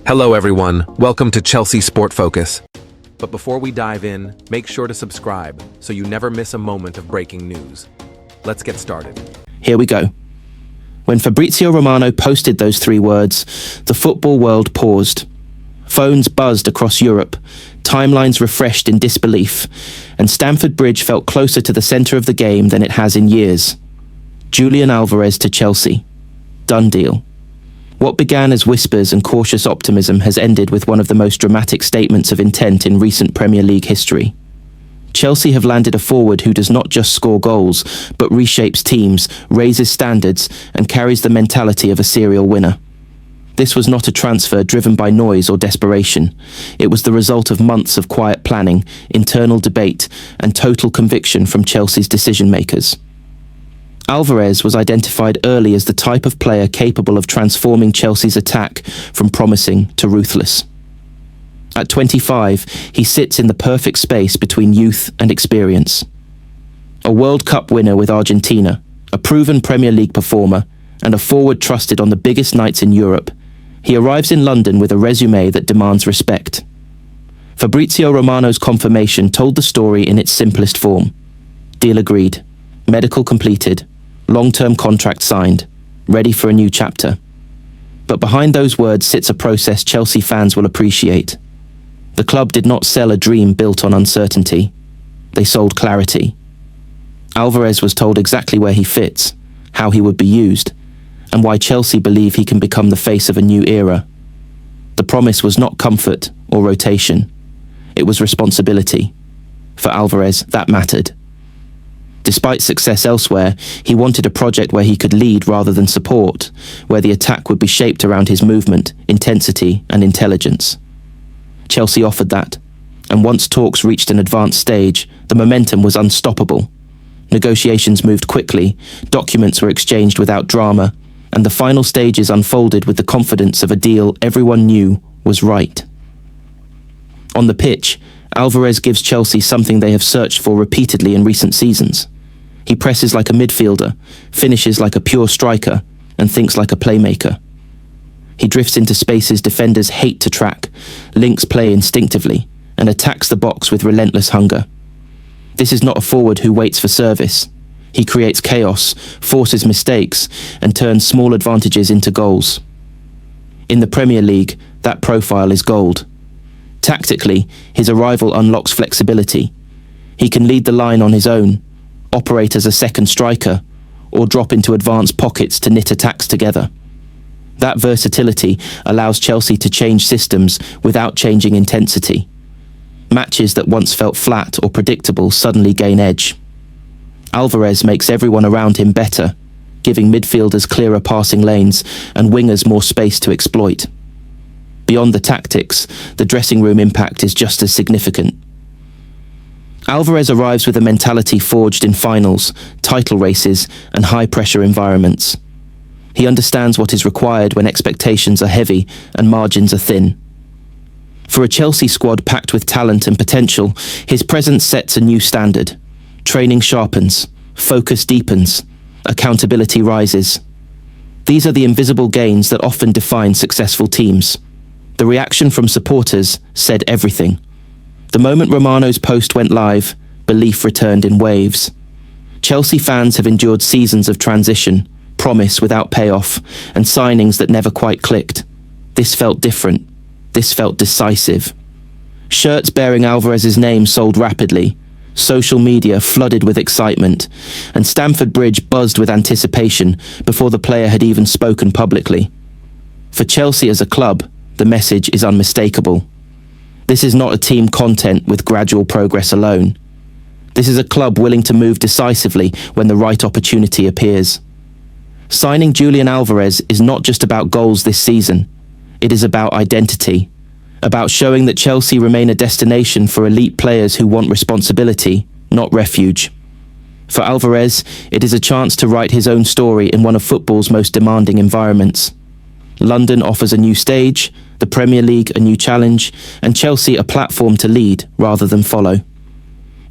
Hello everyone, welcome to Chelsea Sport Focus. But before we dive in, make sure to subscribe so you never miss a moment of breaking news. Let's get started. Here we go. When Fabrizio Romano posted those three words, the football world paused. Phones buzzed across Europe, timelines refreshed in disbelief, and Stamford Bridge felt closer to the centre of the game than it has in years. Julian Alvarez to Chelsea. Done deal. What began as whispers and cautious optimism has ended with one of the most dramatic statements of intent in recent Premier League history. Chelsea have landed a forward who does not just score goals, but reshapes teams, raises standards, and carries the mentality of a serial winner. This was not a transfer driven by noise or desperation. It was the result of months of quiet planning, internal debate, and total conviction from Chelsea's decision-makers. Alvarez was identified early as the type of player capable of transforming Chelsea's attack from promising to ruthless. At 25, he sits in the perfect space between youth and experience. A World Cup winner with Argentina, a proven Premier League performer, and a forward trusted on the biggest nights in Europe, he arrives in London with a resume that demands respect. Fabrizio Romano's confirmation told the story in its simplest form. Deal agreed, medical completed, long-term contract signed, ready for a new chapter. But behind those words sits a process Chelsea fans will appreciate. The club did not sell a dream built on uncertainty. They sold clarity. Alvarez was told exactly where he fits, how he would be used, and why Chelsea believe he can become the face of a new era. The promise was not comfort or rotation. It was responsibility. For Alvarez, that mattered. Despite success elsewhere, he wanted a project where he could lead rather than support, where the attack would be shaped around his movement, intensity, and intelligence. Chelsea offered that, and once talks reached an advanced stage, the momentum was unstoppable. Negotiations moved quickly, documents were exchanged without drama, and the final stages unfolded with the confidence of a deal everyone knew was right. On the pitch, Alvarez gives Chelsea something they have searched for repeatedly in recent seasons. He presses like a midfielder, finishes like a pure striker, and thinks like a playmaker. He drifts into spaces defenders hate to track, links play instinctively, and attacks the box with relentless hunger. This is not a forward who waits for service. He creates chaos, forces mistakes, and turns small advantages into goals. In the Premier League, that profile is gold. Tactically, his arrival unlocks flexibility. He can lead the line on his own, operate as a second striker, or drop into advanced pockets to knit attacks together. That versatility allows Chelsea to change systems without changing intensity. Matches that once felt flat or predictable suddenly gain edge. Alvarez makes everyone around him better, giving midfielders clearer passing lanes and wingers more space to exploit. Beyond the tactics, the dressing room impact is just as significant. Alvarez arrives with a mentality forged in finals, title races, and high-pressure environments. He understands what is required when expectations are heavy and margins are thin. For a Chelsea squad packed with talent and potential, his presence sets a new standard. Training sharpens, focus deepens, accountability rises. These are the invisible gains that often define successful teams. The reaction from supporters said everything. The moment Romano's post went live, belief returned in waves. Chelsea fans have endured seasons of transition, promise without payoff, and signings that never quite clicked. This felt different. This felt decisive. Shirts bearing Alvarez's name sold rapidly. Social media flooded with excitement, and Stamford Bridge buzzed with anticipation before the player had even spoken publicly. For Chelsea as a club, the message is unmistakable. This is not a team content with gradual progress alone. This is a club willing to move decisively when the right opportunity appears. Signing Julian Alvarez is not just about goals this season. It is about identity, about showing that Chelsea remain a destination for elite players who want responsibility, not refuge. For Alvarez, it is a chance to write his own story in one of football's most demanding environments. London offers a new stage, the Premier League a new challenge, and Chelsea a platform to lead rather than follow.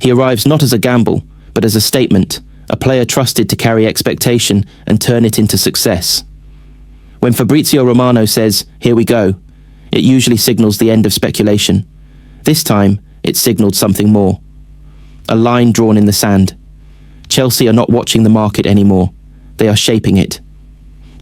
He arrives not as a gamble, but as a statement, a player trusted to carry expectation and turn it into success. When Fabrizio Romano says, "Here we go," It usually signals the end of speculation. This time, it signaled something more. A line drawn in the sand. Chelsea are not watching the market anymore. They are shaping it.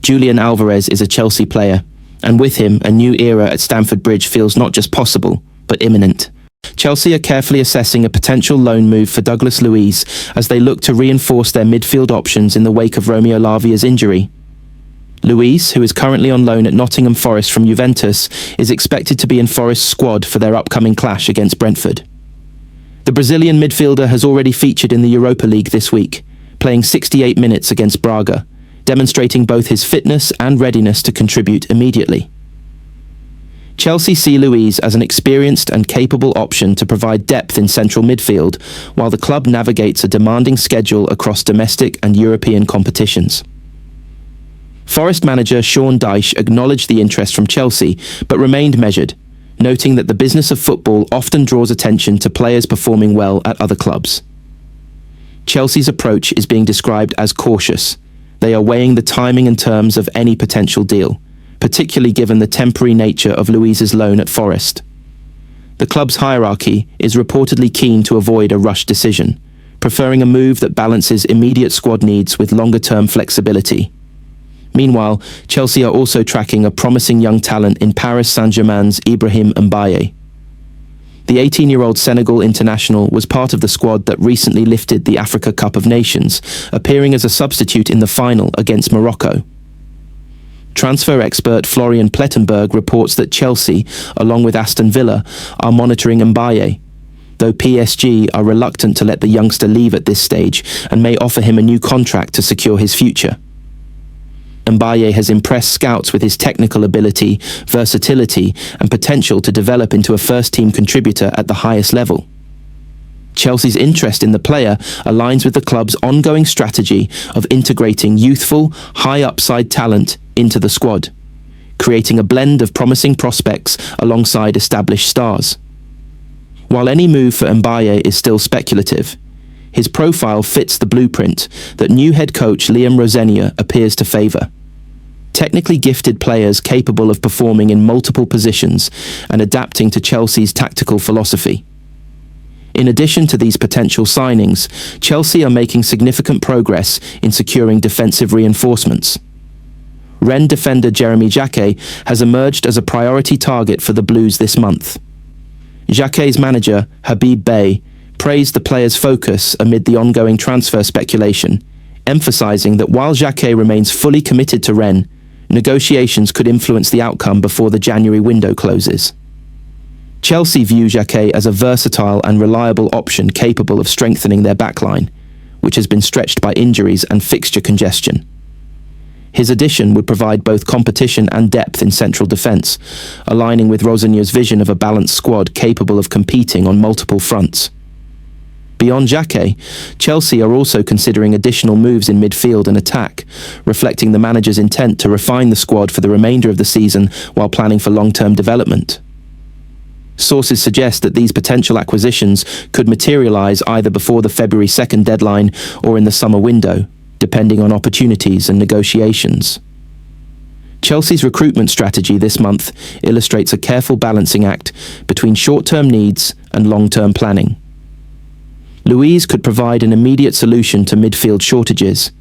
Julian Alvarez is a Chelsea player, and with him, a new era at Stamford Bridge feels not just possible, but imminent. Chelsea are carefully assessing a potential loan move for Douglas Luiz as they look to reinforce their midfield options in the wake of Romeo Lavia's injury. Luiz, who is currently on loan at Nottingham Forest from Juventus, is expected to be in Forest's squad for their upcoming clash against Brentford. The Brazilian midfielder has already featured in the Europa League this week, playing 68 minutes against Braga, demonstrating both his fitness and readiness to contribute immediately. Chelsea see Luiz as an experienced and capable option to provide depth in central midfield, while the club navigates a demanding schedule across domestic and European competitions. Forest manager Sean Dyche acknowledged the interest from Chelsea, but remained measured, noting that the business of football often draws attention to players performing well at other clubs. Chelsea's approach is being described as cautious. They are weighing the timing and terms of any potential deal, particularly given the temporary nature of Luiz's loan at Forest. The club's hierarchy is reportedly keen to avoid a rushed decision, preferring a move that balances immediate squad needs with longer-term flexibility. Meanwhile, Chelsea are also tracking a promising young talent in Paris Saint-Germain's Ibrahim Mbaye. The 18-year-old Senegal international was part of the squad that recently lifted the Africa Cup of Nations, appearing as a substitute in the final against Morocco. Transfer expert Florian Plettenberg reports that Chelsea, along with Aston Villa, are monitoring Mbaye, though PSG are reluctant to let the youngster leave at this stage and may offer him a new contract to secure his future. Mbaye has impressed scouts with his technical ability, versatility, and potential to develop into a first-team contributor at the highest level. Chelsea's interest in the player aligns with the club's ongoing strategy of integrating youthful, high-upside talent into the squad, creating a blend of promising prospects alongside established stars. While any move for Mbaye is still speculative, his profile fits the blueprint that new head coach Liam Rosenior appears to favour. Technically gifted players capable of performing in multiple positions and adapting to Chelsea's tactical philosophy. In addition to these potential signings, Chelsea are making significant progress in securing defensive reinforcements. Rennes defender Jeremy Jacquet has emerged as a priority target for the Blues this month. Jacquet's manager, Habib Bey, praised the player's focus amid the ongoing transfer speculation, emphasising that while Jacquet remains fully committed to Rennes, negotiations could influence the outcome before the January window closes. Chelsea view Jacquet as a versatile and reliable option capable of strengthening their backline, which has been stretched by injuries and fixture congestion. His addition would provide both competition and depth in central defence, aligning with Rosenior's vision of a balanced squad capable of competing on multiple fronts. Beyond Jacquet, Chelsea are also considering additional moves in midfield and attack, reflecting the manager's intent to refine the squad for the remainder of the season while planning for long-term development. Sources suggest that these potential acquisitions could materialise either before the February 2nd deadline or in the summer window, depending on opportunities and negotiations. Chelsea's recruitment strategy this month illustrates a careful balancing act between short-term needs and long-term planning. Luiz could provide an immediate solution to midfield shortages.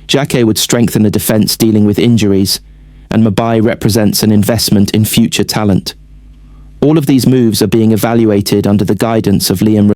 Jacquet would strengthen the defence dealing with injuries, and Mbaye represents an investment in future talent. All of these moves are being evaluated under the guidance of Liam